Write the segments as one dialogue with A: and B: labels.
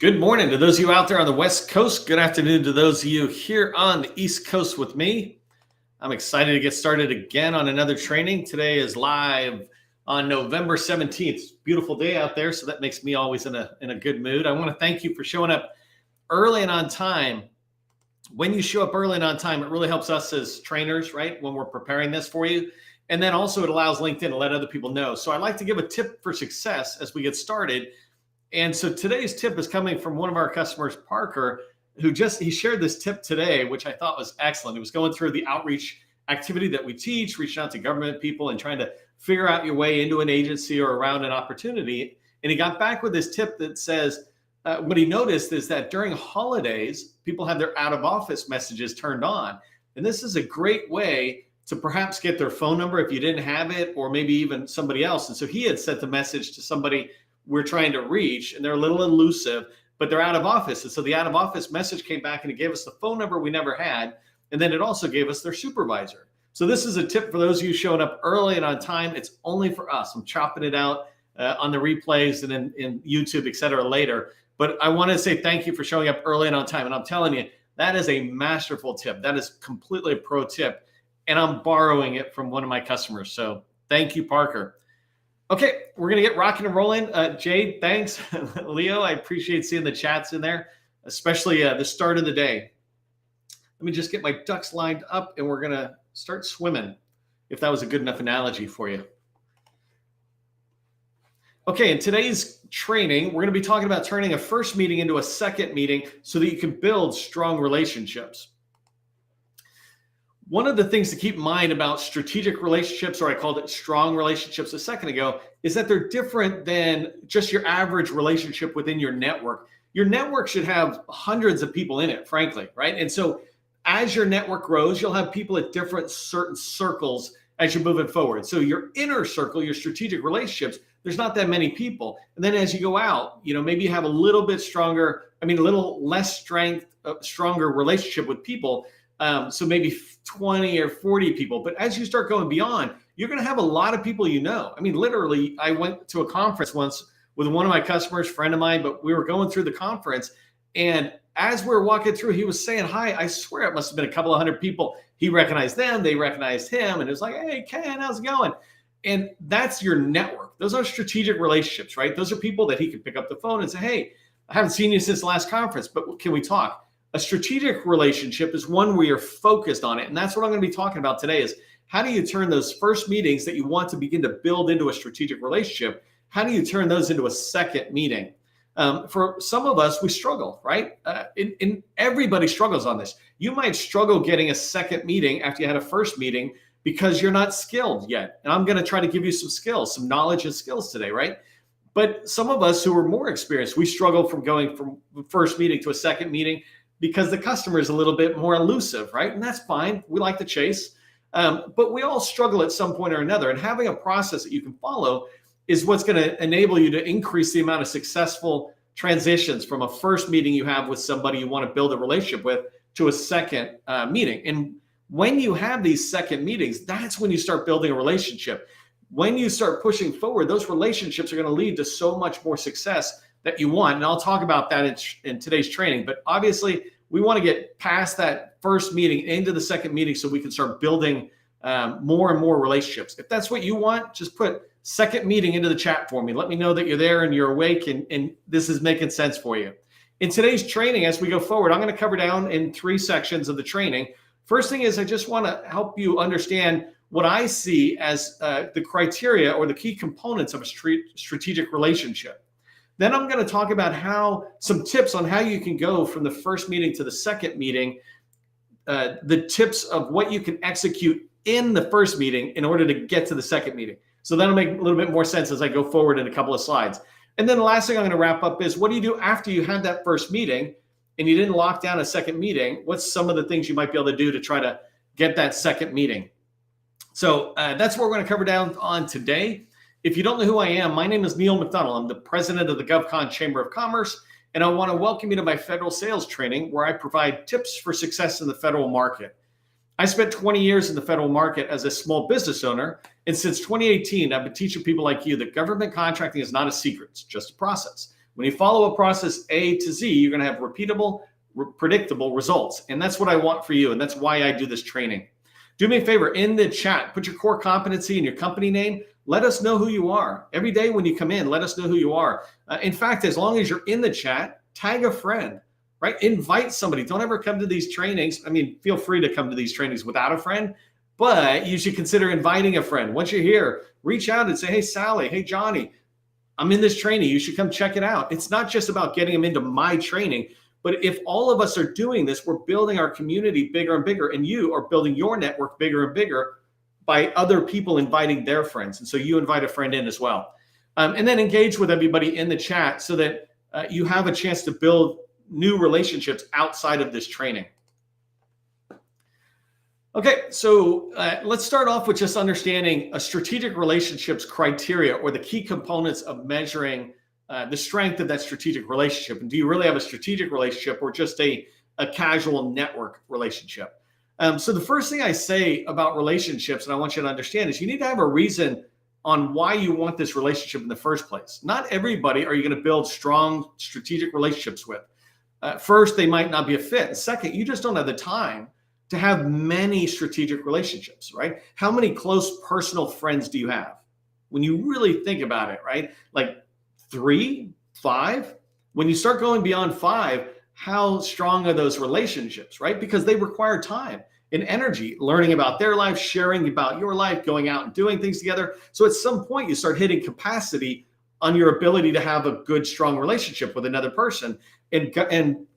A: Good morning to those of you out there on the West Coast. Good afternoon to those of you here on the East Coast with me. I'm excited to get started again on another training. Today is live on November 17th. It's a beautiful day out there, so that makes me always in a good mood. I want to thank you for showing up early and on time. When you show up early and on time, it really helps us as trainers, right, when we're preparing this for you. And then also it allows LinkedIn to let other people know. So I'd like to give a tip for success as we get started. And so today's tip is coming from one of our customers, Parker, who he shared this tip today, which I thought was excellent. He was going through the outreach activity that we teach, reaching out to government people and trying to figure out your way into an agency or around an opportunity. And he got back with this tip that says, what he noticed is that during holidays, people have their out of office messages turned on. And this is a great way to perhaps get their phone number if you didn't have it, or maybe even somebody else. And so he had sent the message to somebody we're trying to reach, and they're a little elusive, but they're out of office. And so the out of office message came back and it gave us the phone number we never had. And then it also gave us their supervisor. So this is a tip for those of you showing up early and on time. It's only for us. I'm chopping it out on the replays and in YouTube, et cetera, later. But I want to say thank you for showing up early and on time. And I'm telling you, that is a masterful tip. That is completely a pro tip. And I'm borrowing it from one of my customers. So thank you, Parker. Okay, we're going to get rocking and rolling. Jade, thanks. Leo, I appreciate seeing the chats in there, especially the start of the day. Let me just get my ducks lined up and we're going to start swimming, if that was a good enough analogy for you. Okay, in today's training, we're going to be talking about turning a first meeting into a second meeting so that you can build strong relationships. One of the things to keep in mind about strategic relationships, or I called it strong relationships a second ago, is that they're different than just your average relationship within your network. Your network should have hundreds of people in it, frankly, right? And so as your network grows, you'll have people at different certain circles as you're moving forward. So your inner circle, your strategic relationships, there's not that many people. And then as you go out, maybe you have a little bit stronger, a little less stronger relationship with people. So maybe 20 or 40 people. But as you start going beyond, you're going to have a lot of people literally, I went to a conference once with one of my customers, friend of mine, but we were going through the conference. And as we were walking through, he was saying hi. I swear it must have been a couple of hundred people. He recognized them. They recognized him. And it was like, hey, Ken, how's it going? And that's your network. Those are strategic relationships, right? Those are people that he can pick up the phone and say, hey, I haven't seen you since the last conference, but can we talk? A strategic relationship is one where you're focused on it. And that's what I'm going to be talking about today is how do you turn those first meetings that you want to begin to build into a strategic relationship? How do you turn those into a second meeting? For some of us, we struggle, right? Everybody struggles on this. You might struggle getting a second meeting after you had a first meeting because you're not skilled yet. And I'm going to try to give you some skills, some knowledge and skills today, right? But some of us who are more experienced, we struggle from going from the first meeting to a second meeting because the customer is a little bit more elusive, right? And that's fine. We like to chase. But we all struggle at some point or another. And having a process that you can follow is what's going to enable you to increase the amount of successful transitions from a first meeting you have with somebody you want to build a relationship with to a second meeting. And when you have these second meetings, that's when you start building a relationship. When you start pushing forward, those relationships are going to lead to so much more success that you want. And I'll talk about that in today's training. But obviously, we want to get past that first meeting into the second meeting so we can start building more and more relationships. If that's what you want, just put second meeting into the chat for me. Let me know that you're there and you're awake and this is making sense for you. In today's training, as we go forward, I'm going to cover down in 3 sections of the training. First thing is I just want to help you understand what I see as the criteria or the key components of a strategic relationship. Then I'm going to talk about some tips on how you can go from the first meeting to the second meeting, the tips of what you can execute in the first meeting in order to get to the second meeting. So that'll make a little bit more sense as I go forward in a couple of slides. And then the last thing I'm going to wrap up is what do you do after you had that first meeting and you didn't lock down a second meeting? What's some of the things you might be able to do to try to get that second meeting? So that's what we're going to cover down on today. If you don't know who I am, my name is Neil McDonald. I'm the president of the GovCon Chamber of Commerce, and I want to welcome you to my federal sales training where I provide tips for success in the federal market. I spent 20 years in the federal market as a small business owner, and since 2018, I've been teaching people like you that government contracting is not a secret, it's just a process. When you follow a process A to Z, you're going to have repeatable, predictable results. And that's what I want for you. And that's why I do this training. Do me a favor, in the chat, put your core competency and your company name. Let us know who you are. Every day when you come in, let us know who you are. In fact, as long as you're in the chat, tag a friend, right? Invite somebody. Don't ever come to these trainings. I mean, feel free to come to these trainings without a friend, but you should consider inviting a friend. Once you're here, reach out and say, hey, Sally, hey, Johnny, I'm in this training. You should come check it out. It's not just about getting them into my training, but if all of us are doing this, we're building our community bigger and bigger, and you are building your network bigger and bigger by other people inviting their friends. And so you invite a friend in as well. And then engage with everybody in the chat so that you have a chance to build new relationships outside of this training. Okay, so let's start off with just understanding a strategic relationships criteria, or the key components of measuring the strength of that strategic relationship. And do you really have a strategic relationship or just a casual network relationship? So the first thing I say about relationships, and I want you to understand, is you need to have a reason on why you want this relationship in the first place. Not everybody are you going to build strong strategic relationships with. First, they might not be a fit. And second, you just don't have the time to have many strategic relationships, right? How many close personal friends do you have? When you really think about it, right? Like 3, 5? When you start going beyond 5, how strong are those relationships, right? Because they require time and energy, learning about their life, sharing about your life, going out and doing things together. So at some point you start hitting capacity on your ability to have a good, strong relationship with another person. And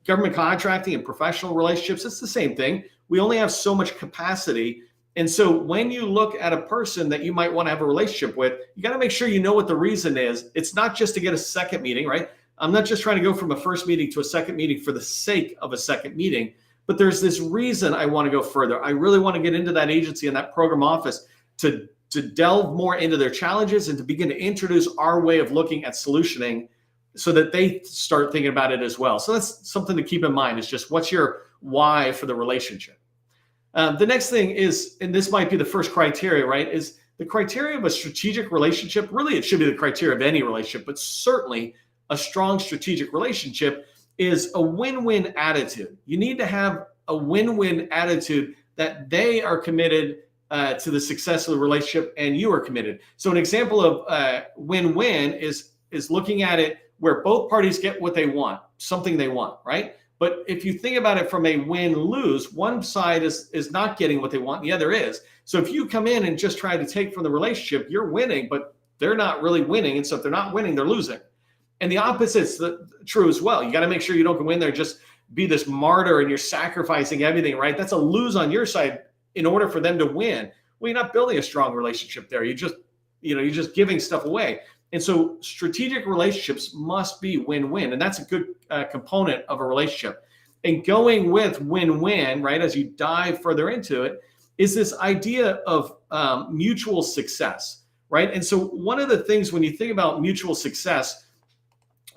A: government contracting and professional relationships, it's the same thing. We only have so much capacity. And so when you look at a person that you might want to have a relationship with, you got to make sure you know what the reason is. It's not just to get a second meeting, right? I'm not just trying to go from a first meeting to a second meeting for the sake of a second meeting, but there's this reason I want to go further. I really want to get into that agency and that program office to delve more into their challenges and to begin to introduce our way of looking at solutioning so that they start thinking about it as well. So that's something to keep in mind, is just what's your why for the relationship. The next thing is, and this might be the first criteria, right, is the criteria of a strategic relationship. Really, it should be the criteria of any relationship, but certainly a strong strategic relationship is a win-win attitude. You need to have a win-win attitude that they are committed to the success of the relationship and you are committed. So an example of win-win is looking at it where both parties get what they want, something they want, right? But if you think about it from a win-lose, one side is not getting what they want, and the other is. So if you come in and just try to take from the relationship, you're winning, but they're not really winning. And so if they're not winning, they're losing. And the opposite's true as well. You got to make sure you don't go in there just be this martyr and you're sacrificing everything, right? That's a lose on your side in order for them to win. Well, you're not building a strong relationship there. You're just giving stuff away. And so strategic relationships must be win-win. And that's a good component of a relationship. And going with win-win, right, as you dive further into it, is this idea of mutual success, right? And so one of the things when you think about mutual success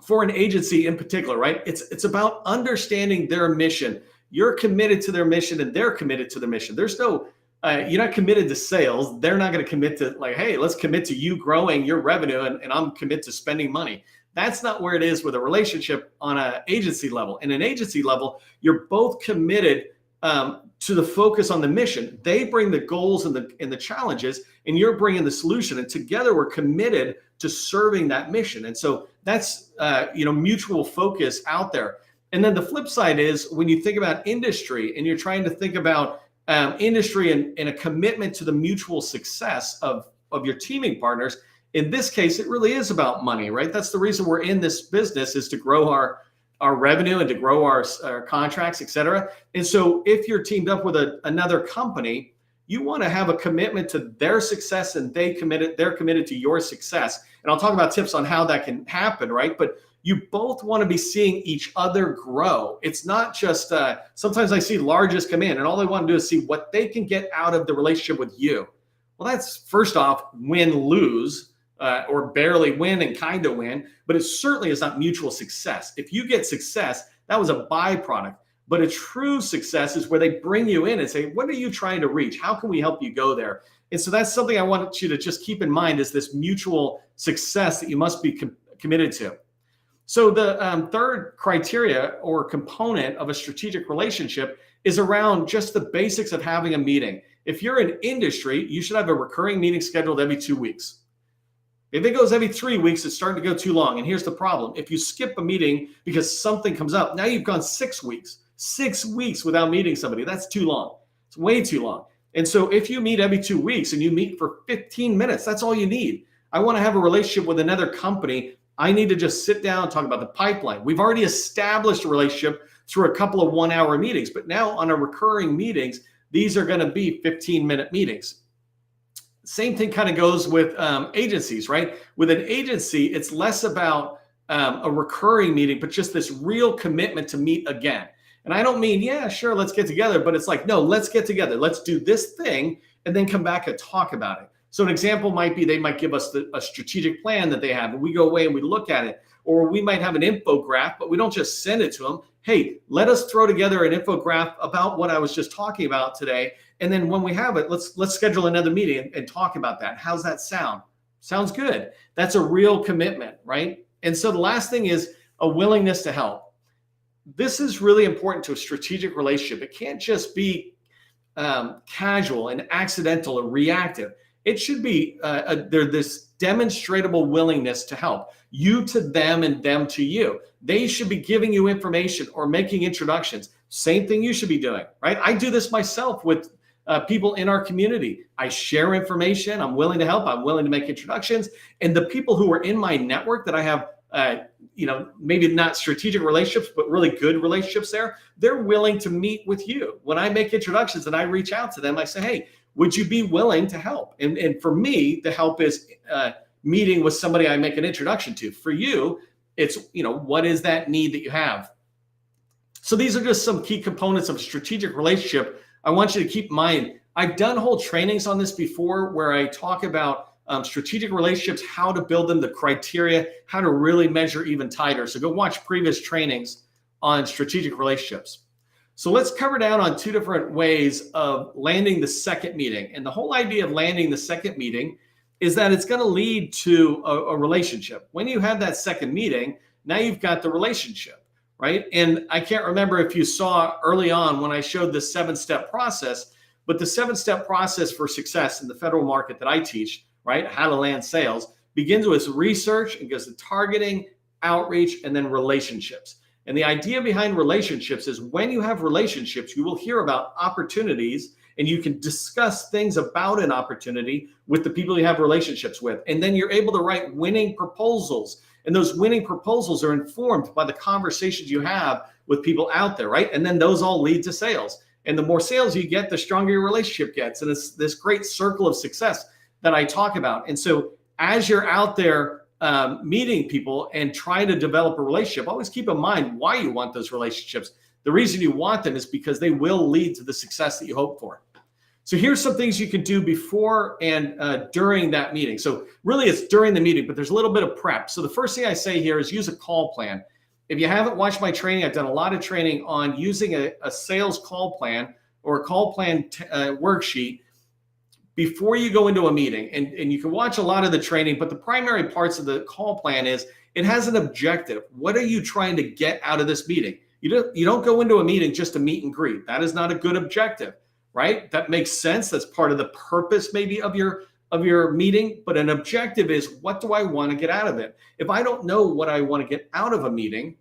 A: for an agency in particular, right, it's about understanding their mission. You're committed to their mission and they're committed to the mission. There's no, you're not committed to sales. They're not going to commit to like, hey, let's commit to you growing your revenue and I'm committed to spending money. That's not where it is with a relationship on an agency level. In an agency level, you're both committed to the focus on the mission. They bring the goals and the challenges, and you're bringing the solution. And together we're committed to serving that mission. And so that's mutual focus out there. And then the flip side is when you think about industry and you're trying to think about industry and a commitment to the mutual success of your teaming partners. In this case, it really is about money, right? That's the reason we're in this business, is to grow our revenue and to grow our contracts, et cetera. And so if you're teamed up with another company, you want to have a commitment to their success and they're committed to your success. And I'll talk about tips on how that can happen, right? But you both want to be seeing each other grow. It's not just, sometimes I see largest come in and all they want to do is see what they can get out of the relationship with you. Well, that's first off, win-lose, or barely win and kind of win, but it certainly is not mutual success. If you get success, that was a byproduct. But a true success is where they bring you in and say, what are you trying to reach? How can we help you go there? And so that's something I want you to just keep in mind, is this mutual success that you must be committed to. So the third criteria or component of a strategic relationship is around just the basics of having a meeting. If you're in industry, you should have a recurring meeting scheduled every 2 weeks. If it goes every 3 weeks, it's starting to go too long. And here's the problem. If you skip a meeting because something comes up, now you've gone 6 weeks. 6 weeks without meeting somebody. That's too long. It's way too long. And so if you meet every 2 weeks and you meet for 15 minutes, that's all you need. I want to have a relationship with another company. I need to just sit down and talk about the pipeline. We've already established a relationship through a couple of 1-hour meetings, but now on our recurring meetings, these are going to be 15-minute meetings. Same thing kind of goes with agencies, right? With an agency, it's less about a recurring meeting, but just this real commitment to meet again. And I don't mean, yeah, sure, let's get together, but it's like, no, let's get together. Let's do this thing and then come back and talk about it. So an example might be they might give us a strategic plan that they have, and we go away and we look at it. Or we might have an infographic, but we don't just send it to them. Hey, let us throw together an infographic about what I was just talking about today. And then when we have it, let's schedule another meeting and talk about that. How's that sound? Sounds good. That's a real commitment, right? And so the last thing is a willingness to help. This is really important to a strategic relationship. It can't just be casual and accidental or reactive. It should be there's this demonstrable willingness to help. You to them and them to you. They should be giving you information or making introductions. Same thing you should be doing, right? I do this myself with people in our community. I share information. I'm willing to help. I'm willing to make introductions. And the people who are in my network that I have, maybe not strategic relationships, but really good relationships there, they're willing to meet with you. When I make introductions and I reach out to them, I say, hey, would you be willing to help? And for me, the help is meeting with somebody I make an introduction to. For you, it's, what is that need that you have? So these are just some key components of a strategic relationship I want you to keep in mind. I've done whole trainings on this before where I talk about strategic relationships, how to build them, the criteria, how to really measure even tighter. So go watch previous trainings on strategic relationships. So let's cover down on 2 different ways of landing the second meeting. And the whole idea of landing the second meeting is that it's going to lead to a relationship. When you have that second meeting, now you've got the relationship, right? And I can't remember if you saw early on when I showed the 7-step process, but the 7-step process for success in the federal market that I teach, right? How to land sales begins with research and goes to targeting, outreach, and then relationships. And the idea behind relationships is when you have relationships, you will hear about opportunities and you can discuss things about an opportunity with the people you have relationships with. And then you're able to write winning proposals. And those winning proposals are informed by the conversations you have with people out there, right? And then those all lead to sales. And the more sales you get, the stronger your relationship gets. And it's this great circle of success that I talk about. And so as you're out there meeting people and trying to develop a relationship, always keep in mind why you want those relationships. The reason you want them is because they will lead to the success that you hope for. So here's some things you can do before and during that meeting. So really it's during the meeting, but there's a little bit of prep. So the first thing I say here is use a call plan. If you haven't watched my training, I've done a lot of training on using a sales call plan or a call plan worksheet before you go into a meeting. And you can watch a lot of the training, but the primary parts of the call plan is it has an objective. What are you trying to get out of this meeting? You don't go into a meeting just to meet and greet. That is not a good objective, right? That makes sense. That's part of the purpose maybe of your meeting, but an objective is what do I want to get out of it? If I don't know what I want to get out of a meeting,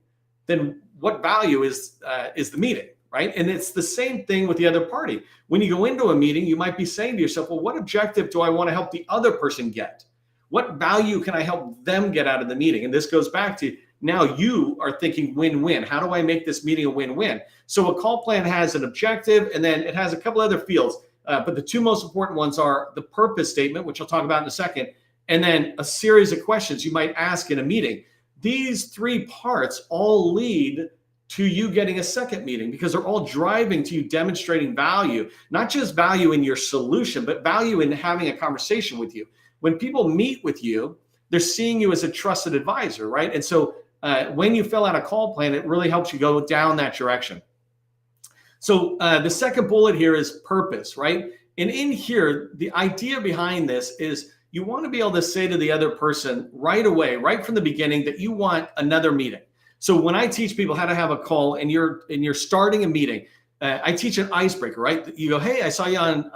A: then what value is the meeting? Right? And it's the same thing with the other party. When you go into a meeting, you might be saying to yourself, well, what objective do I want to help the other person get? What value can I help them get out of the meeting? And this goes back to now you are thinking win-win. How do I make this meeting a win-win? So a call plan has an objective and then it has a couple other fields. But the 2 most important ones are the purpose statement, which I'll talk about in a second, and then a series of questions you might ask in a meeting. These 3 parts all lead to you getting a second meeting because they're all driving to you demonstrating value, not just value in your solution, but value in having a conversation with you. When people meet with you, they're seeing you as a trusted advisor, right? And so when you fill out a call plan, it really helps you go down that direction. So the second bullet here is purpose, right? And in here, the idea behind this is you want to be able to say to the other person right away, right from the beginning, that you want another meeting. So when I teach people how to have a call and you're starting a meeting, I teach an icebreaker, right? You go, hey, I saw you on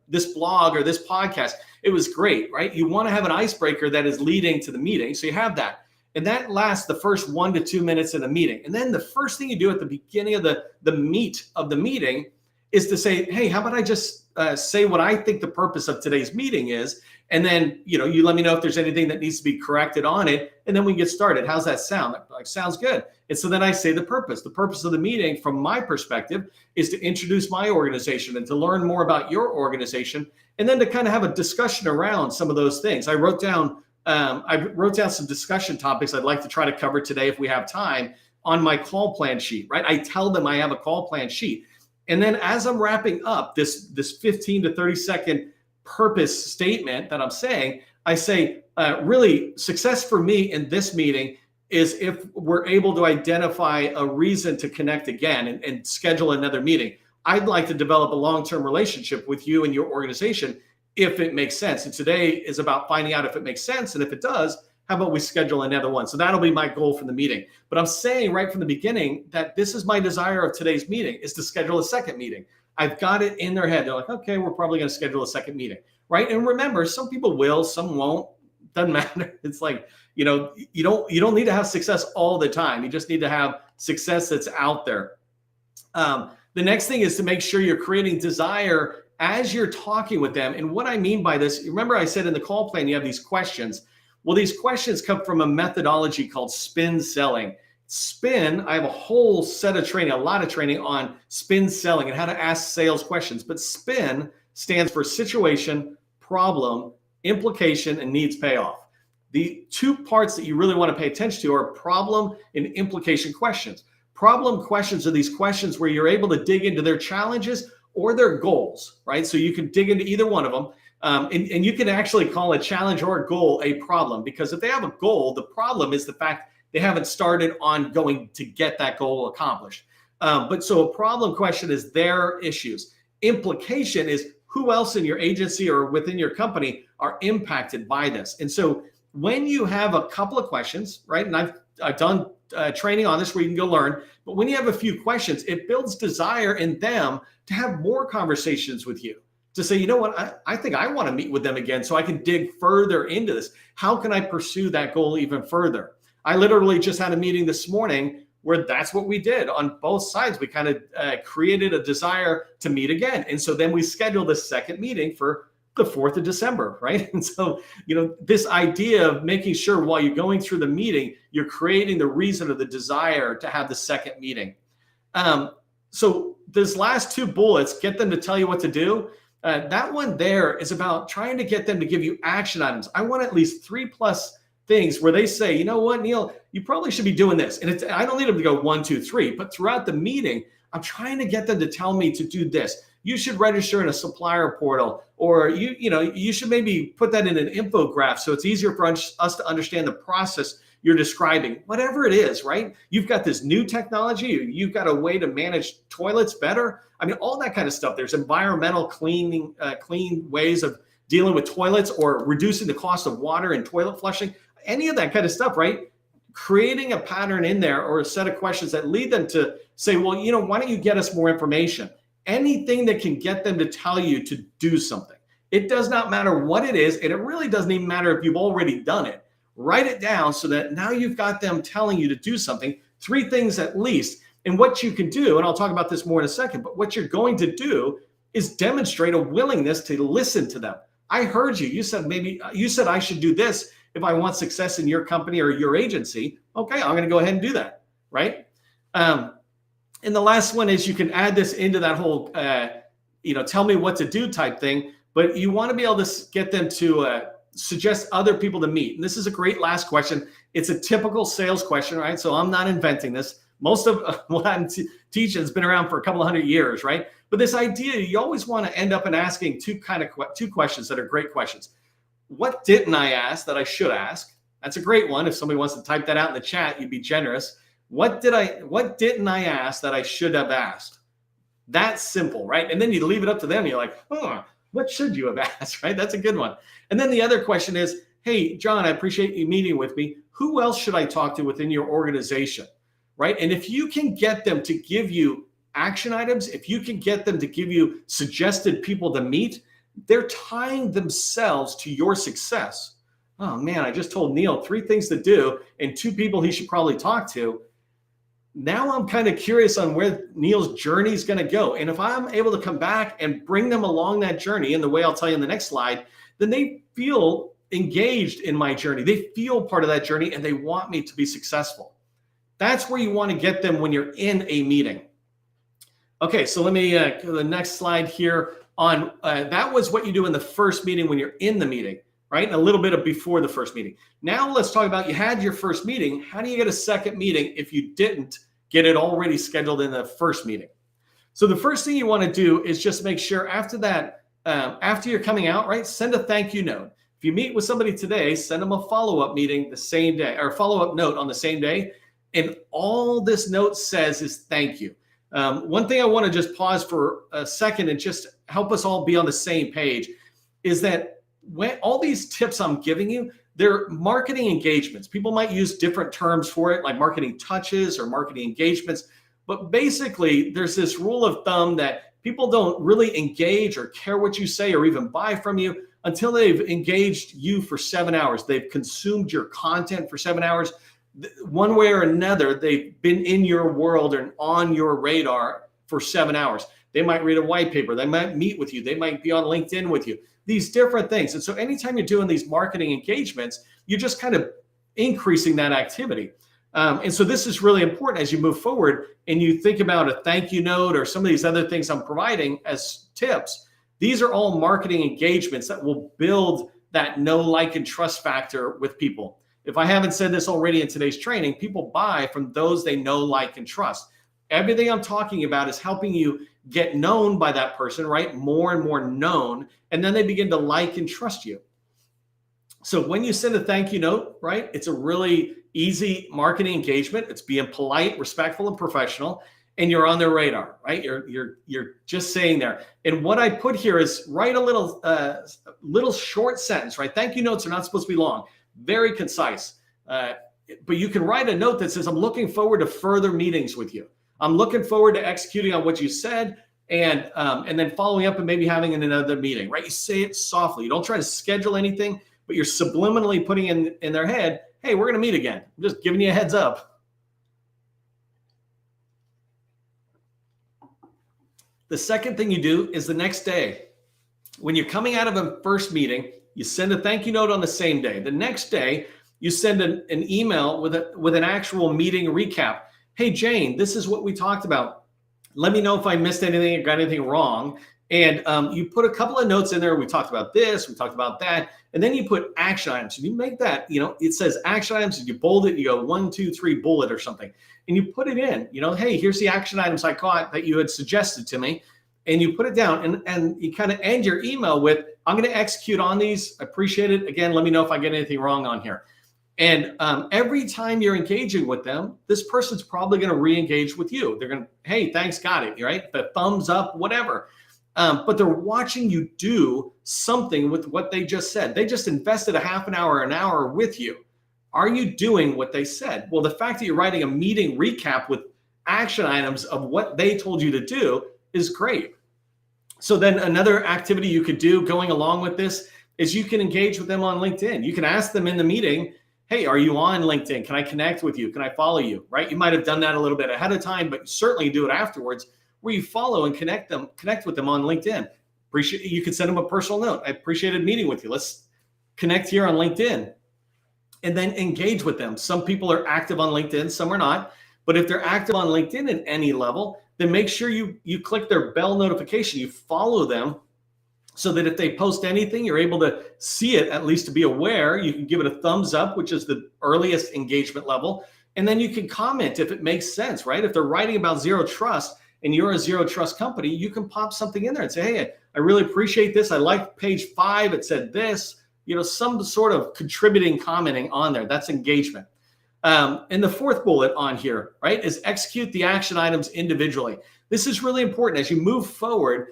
A: this blog or this podcast. It was great, right? You want to have an icebreaker that is leading to the meeting. So you have that. And that lasts the first 1 to 2 minutes of the meeting. And then the first thing you do at the beginning of the meat of the meeting is to say, hey, how about I just say what I think the purpose of today's meeting is. And then, you let me know if there's anything that needs to be corrected on it. And then we get started. How's that sound? Like, sounds good. And so then I say the purpose. The purpose of the meeting, from my perspective, is to introduce my organization and to learn more about your organization. And then to kind of have a discussion around some of those things. I wrote down some discussion topics I'd like to try to cover today if we have time on my call plan sheet, right? I tell them I have a call plan sheet. And then as I'm wrapping up this 15 to 30 second purpose statement that I'm saying, I say, really, success for me in this meeting is if we're able to identify a reason to connect again and schedule another meeting. I'd like to develop a long-term relationship with you and your organization if it makes sense. And today is about finding out if it makes sense. And if it does, how about we schedule another one? So that'll be my goal for the meeting. But I'm saying right from the beginning that this is my desire of today's meeting, is to schedule a second meeting. I've got it in their head. They're like, okay, we're probably going to schedule a second meeting, right? And remember, some people will, some won't. Doesn't matter. It's like, you don't need to have success all the time. You just need to have success that's out there. The next thing is to make sure you're creating desire as you're talking with them. And what I mean by this, remember I said in the call plan, you have these questions. Well, these questions come from a methodology called spin selling. Spin, I have a whole set of training, a lot of training on spin selling and how to ask sales questions. But spin stands for situation, problem, implication, and needs payoff. The two parts that you really want to pay attention to are problem and implication questions. Problem questions are these questions where you're able to dig into their challenges or their goals, right? So you can dig into either one of them. And you can actually call a challenge or a goal a problem, because if they have a goal, the problem is the fact they haven't started on going to get that goal accomplished. But so a problem question is their issues. Implication is who else in your agency or within your company are impacted by this. And so when you have a couple of questions, right? And I've done training on this where you can go learn, but when you have a few questions, it builds desire in them to have more conversations with you. To say, you know what, I think I want to meet with them again so I can dig further into this. How can I pursue that goal even further? I literally just had a meeting this morning where that's what we did on both sides. We kind of created a desire to meet again. And so then we scheduled a second meeting for the 4th of December, right? And so, this idea of making sure while you're going through the meeting, you're creating the reason or the desire to have the second meeting. So this last two bullets, get them to tell you what to do. That one there is about trying to get them to give you action items. I want at least 3+ things where they say, you know what, Neil, you probably should be doing this. And I don't need them to go 1, 2, 3, but throughout the meeting, I'm trying to get them to tell me to do this. You should register in a supplier portal, or you should maybe put that in an infograph so it's easier for us to understand the process you're describing. Whatever it is, right? You've got this new technology. You've got a way to manage toilets better. I mean, all that kind of stuff. There's environmental clean ways of dealing with toilets, or reducing the cost of water and toilet flushing. Any of that kind of stuff, right? Creating a pattern in there or a set of questions that lead them to say, well, why don't you get us more information? Anything that can get them to tell you to do something. It does not matter what it is, and it really doesn't even matter if you've already done it. Write it down so that now you've got them telling you to do something, 3 things at least. And what you can do, and I'll talk about this more in a second, but what you're going to do is demonstrate a willingness to listen to them. I heard you. You said I should do this if I want success in your company or your agency. Okay, I'm going to go ahead and do that, right? And the last one is you can add this into that whole, tell me what to do type thing, but you want to be able to get them to suggest other people to meet. And this is a great last question. It's a typical sales question, right? So I'm not inventing this. Most of what I'm teaching has been around for a couple of 100 years, right? But this idea, you always want to end up in asking two questions that are great questions. What didn't I ask that I should ask? That's a great one. If somebody wants to type that out in the chat, you'd be generous. What didn't I ask that I should have asked? That's simple, right? And then you leave it up to them. You're like, What should you have asked, right? That's a good one. And then the other question is, hey, John, I appreciate you meeting with me. Who else should I talk to within your organization, right? And if you can get them to give you action items, if you can get them to give you suggested people to meet, they're tying themselves to your success. Oh man, I just told Neil 3 things to do and 2 people he should probably talk to. Now I'm kind of curious on where Neil's journey is going to go. And if I'm able to come back and bring them along that journey in the way I'll tell you in the next slide, then they feel engaged in my journey. They feel part of that journey and they want me to be successful. That's where you want to get them when you're in a meeting. Okay, so let me go to the next slide here on that was what you do in the first meeting when you're in the meeting, right? And a little bit of before the first meeting. Now let's talk about you had your first meeting. How do you get a second meeting if you didn't get it already scheduled in the first meeting? So the first thing you want to do is just make sure after that, after you're coming out, right, send a thank you note. If you meet with somebody today, send them a follow-up meeting the same day or follow-up note on the same day. And all this note says is thank you. One thing I want to just pause for a second and just help us all be on the same page is that when all these tips I'm giving you, they're marketing engagements. People might use different terms for it, like marketing touches or marketing engagements. But basically, there's this rule of thumb that people don't really engage or care what you say or even buy from you until they've engaged you for 7 hours. They've consumed your content for 7 hours. One way or another, they've been in your world and on your radar for 7 hours. They might read a white paper. They might meet with you. They might be on LinkedIn with you. These different things. And so anytime you're doing these marketing engagements, you're just kind of increasing that activity. And so this is really important as you move forward and you think about a thank you note or some of these other things I'm providing as tips. These are all marketing engagements that will build that know, like, and trust factor with people. If I haven't said this already in today's training, people buy from those they know, like, and trust. Everything I'm talking about is helping you get known by that person, right? More and more known, and then they begin to like and trust you. So when you send a thank you note, right, it's a really easy marketing engagement. It's being polite, respectful, and professional, and you're on their radar, right? You're just saying there. And what I put here is write a little short sentence, right? Thank you notes are not supposed to be long, very concise. But you can write a note that says, I'm looking forward to further meetings with you. I'm looking forward to executing on what you said and then following up and maybe having another meeting, right? You say it softly. You don't try to schedule anything, but you're subliminally putting in their head, hey, we're going to meet again. I'm just giving you a heads up. The second thing you do is the next day. When you're coming out of a first meeting, you send a thank you note on the same day. The next day, you send an email with an actual meeting recap. Hey, Jane, this is what we talked about. Let me know if I missed anything or got anything wrong. And you put a couple of notes in there. We talked about this, we talked about that. And then you put action items. And you make that, it says action items, and you bold it, you go 1, 2, 3 bullet or something. And you put it in, hey, here's the action items I caught that you had suggested to me. And you put it down and you kind of end your email with, I'm going to execute on these. I appreciate it. Again, let me know if I get anything wrong on here. And every time you're engaging with them, this person's probably going to re-engage with you. They're going to, hey, thanks, got it, right? The thumbs up, whatever. But they're watching you do something with what they just said. They just invested a half an hour, an hour with you. Are you doing what they said? Well, the fact that you're writing a meeting recap with action items of what they told you to do is great. So then another activity you could do going along with this is you can engage with them on LinkedIn. You can ask them in the meeting, hey, are you on LinkedIn? Can I connect with you? Can I follow you? Right? You might have done that a little bit ahead of time, but certainly do it afterwards where you follow and connect with them on LinkedIn. You can send them a personal note. I appreciated meeting with you. Let's connect here on LinkedIn and then engage with them. Some people are active on LinkedIn, some are not. But if they're active on LinkedIn at any level, then make sure you click their bell notification. You follow them so that if they post anything, you're able to see it, at least to be aware. You can give it a thumbs up, which is the earliest engagement level. And then you can comment if it makes sense, right? If they're writing about zero trust and you're a zero trust company, you can pop something in there and say, hey, I really appreciate this. I like page 5. It said this, some sort of contributing, commenting on there. That's engagement. And the fourth bullet on here, right, is execute the action items individually. This is really important as you move forward.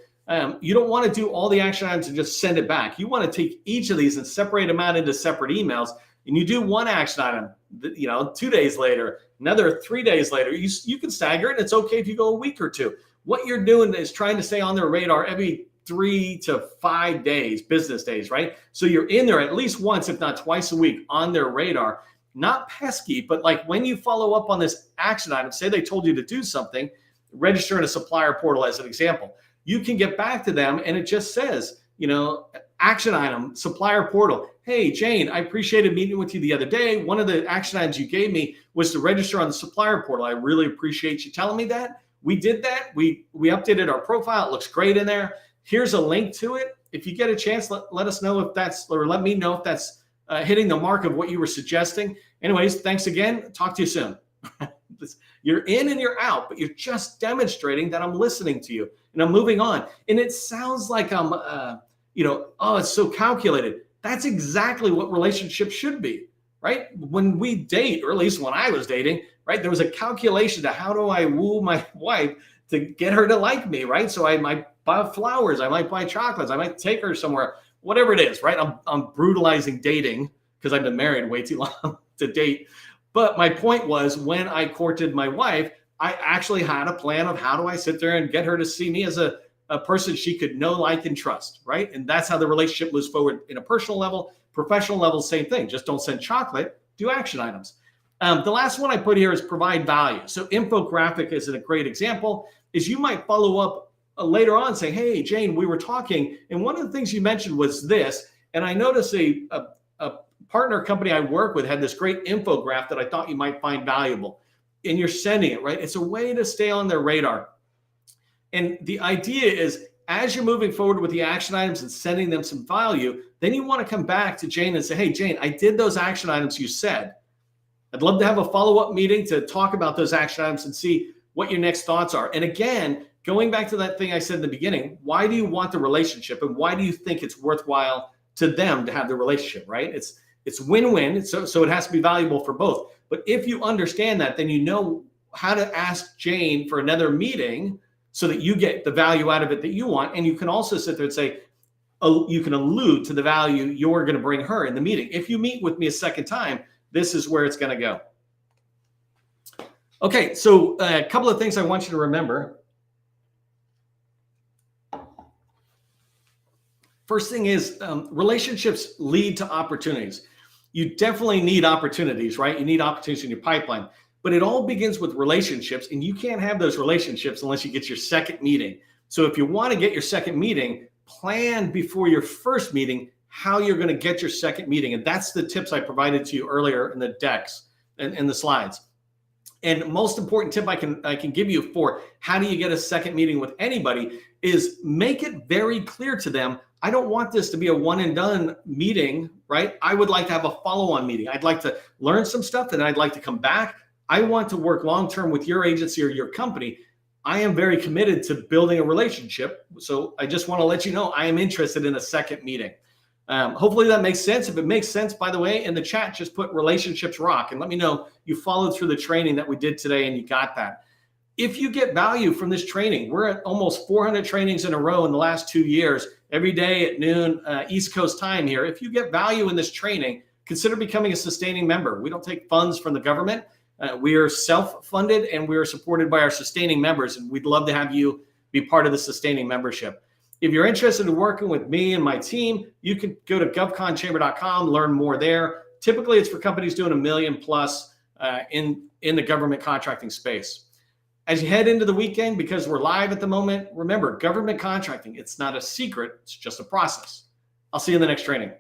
A: You don't want to do all the action items and just send it back. You want to take each of these and separate them out into separate emails. And you do one action item, 2 days later, another 3 days later. You can stagger it. It's okay if you go a week or two. What you're doing is trying to stay on their radar every 3 to 5 days, business days, right? So you're in there at least once, if not twice a week, on their radar. Not pesky, but like when you follow up on this action item, say they told you to do something, register in a supplier portal as an example. You can get back to them and it just says, action item, supplier portal. Hey, Jane, I appreciated meeting with you the other day. One of the action items you gave me was to register on the supplier portal. I really appreciate you telling me that. We did that. We updated our profile. It looks great in there. Here's a link to it. If you get a chance, let us know if that's, or let me know if that's hitting the mark of what you were suggesting. Anyways, thanks again. Talk to you soon. You're in and you're out, but you're just demonstrating that I'm listening to you and I'm moving on. And it sounds like I'm, it's so calculated. That's exactly what relationships should be, right? When we date, or at least when I was dating, right, there was a calculation to how do I woo my wife to get her to like me, right? So I might buy flowers, I might buy chocolates, I might take her somewhere, whatever it is, right? I'm brutalizing dating because I've been married way too long to date. But my point was, when I courted my wife, I actually had a plan of how do I sit there and get her to see me as a person she could know, like, and trust, right? And that's how the relationship moves forward in a personal level. Professional level, same thing. Just don't send chocolate, do action items. The last one I put here is provide value. So infographic is a great example. Is you might follow up later on, say, hey, Jane, we were talking, and one of the things you mentioned was this, and I noticed a partner company I work with had this great infographic that I thought you might find valuable. And you're sending it, right? It's a way to stay on their radar. And the idea is, as you're moving forward with the action items and sending them some value, then you want to come back to Jane and say, hey, Jane, I did those action items you said. I'd love to have a follow-up meeting to talk about those action items and see what your next thoughts are. And again, going back to that thing I said in the beginning, why do you want the relationship and why do you think it's worthwhile to them to have the relationship, right? It's win-win, so it has to be valuable for both. But if you understand that, then you know how to ask Jane for another meeting so that you get the value out of it that you want. And you can also sit there and say, you can allude to the value you're going to bring her in the meeting. If you meet with me a second time, this is where it's going to go. Okay, so a couple of things I want you to remember. First thing is relationships lead to opportunities. You definitely need opportunities, right? You need opportunities in your pipeline, but it all begins with relationships, and you can't have those relationships unless you get your second meeting. So if you want to get your second meeting, plan before your first meeting how you're going to get your second meeting. And that's the tips I provided to you earlier in the decks and in the slides. And most important tip I can give you for how do you get a second meeting with anybody is make it very clear to them, I don't want this to be a one and done meeting, right? I would like to have a follow-on meeting. I'd like to learn some stuff and I'd like to come back. I want to work long-term with your agency or your company. I am very committed to building a relationship. So I just want to let you know I am interested in a second meeting. Hopefully that makes sense. If it makes sense, by the way, in the chat, just put relationships rock and let me know you followed through the training that we did today and you got that. If you get value from this training, we're at almost 400 trainings in a row in the last 2 years, every day at noon, East Coast time here. If you get value in this training, consider becoming a sustaining member. We don't take funds from the government. We are self-funded and we are supported by our sustaining members. And we'd love to have you be part of the sustaining membership. If you're interested in working with me and my team, you can go to govconchamber.com, learn more there. Typically, it's for companies doing $1 million plus in the government contracting space. As you head into the weekend, because we're live at the moment, remember, government contracting, it's not a secret, it's just a process. I'll see you in the next training.